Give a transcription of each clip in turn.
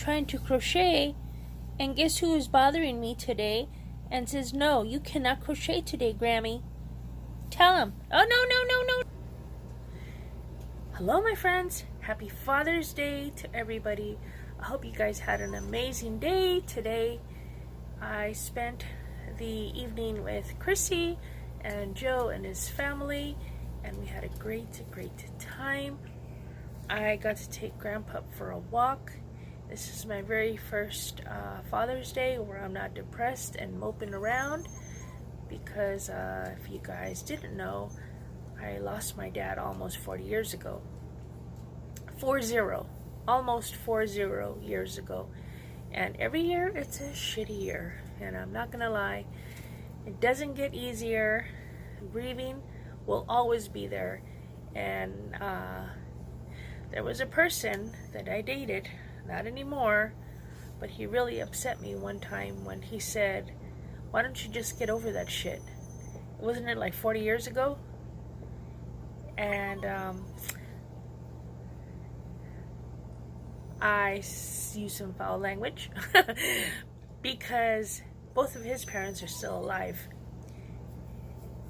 trying to crochet, and guess who is bothering me today and says, no, you cannot crochet today, Grammy. Tell him. Oh, no. Hello, my friends. Happy Father's Day to everybody. I hope you guys had an amazing day today. I spent the evening with Chrissy and Joe and his family, and we had a great time. I got to take Grandpa for a walk. This is my very first Father's Day where I'm not depressed and moping around, because if you guys didn't know, I lost my dad almost 40 years ago. 40, almost 40 years ago. And every year it's a shitty year, and I'm not gonna lie, it doesn't get easier. Grieving will always be there. And there was a person that I dated, not anymore, but he really upset me one time when he said, why don't you just get over that shit? Wasn't it like 40 years ago? And I use some foul language because both of his parents are still alive,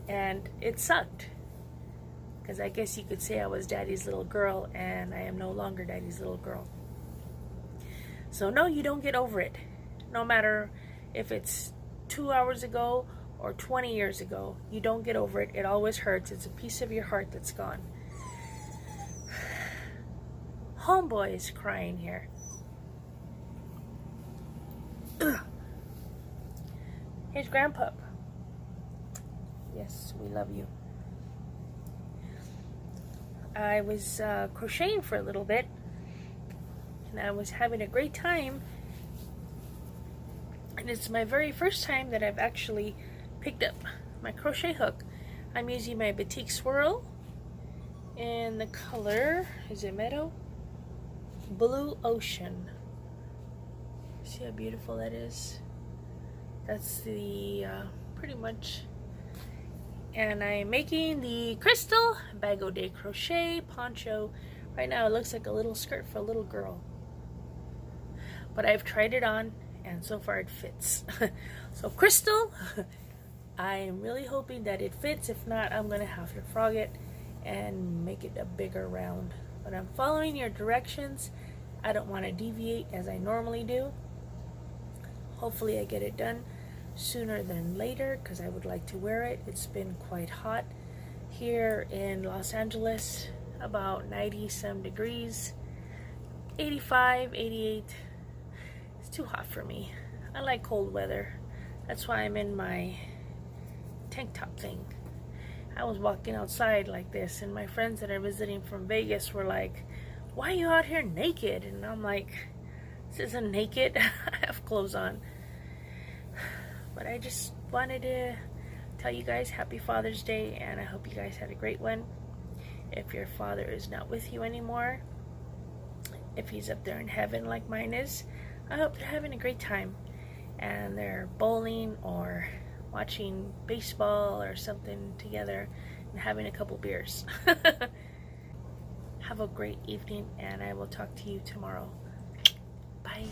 and it sucked, because I guess you could say I was Daddy's little girl, and I am no longer Daddy's little girl. So no, you don't get over it, no matter if it's 2 hours ago or 20 years ago. You don't get over it. It always hurts. It's a piece of your heart that's gone. Homeboy is crying here. Ugh. Here's Grandpa. Yes, we love you. I was crocheting for a little bit, and I was having a great time. And it's my very first time that I've actually picked up my crochet hook. I'm using my Batik Swirl in the color, is it Meadow? Blue Ocean. See how beautiful that is? That's the pretty much. And I'm making the Crystal Bago de Crochet poncho. Right now it looks like a little skirt for a little girl, but I've tried it on and so far it fits. So Crystal, I am really hoping that it fits. If not, I'm gonna have to frog it and make it a bigger round. But I'm following your directions. I don't want to deviate as I normally do. Hopefully I get it done sooner than later, because I would like to wear it. It's been quite hot here in Los Angeles, about 90 some degrees, 85, 88. It's too hot for me. I like cold weather. That's why I'm in my tank top thing. I was walking outside like this, and my friends that are visiting from Vegas were like, why are you out here naked? And I'm like, this isn't naked. I have clothes on. But I just wanted to tell you guys happy Father's Day, and I hope you guys had a great one. If your father is not with you anymore, if he's up there in heaven like mine is, I hope they're having a great time, and they're bowling or watching baseball or something together and having a couple beers. Have a great evening, and I will talk to you tomorrow. Bye.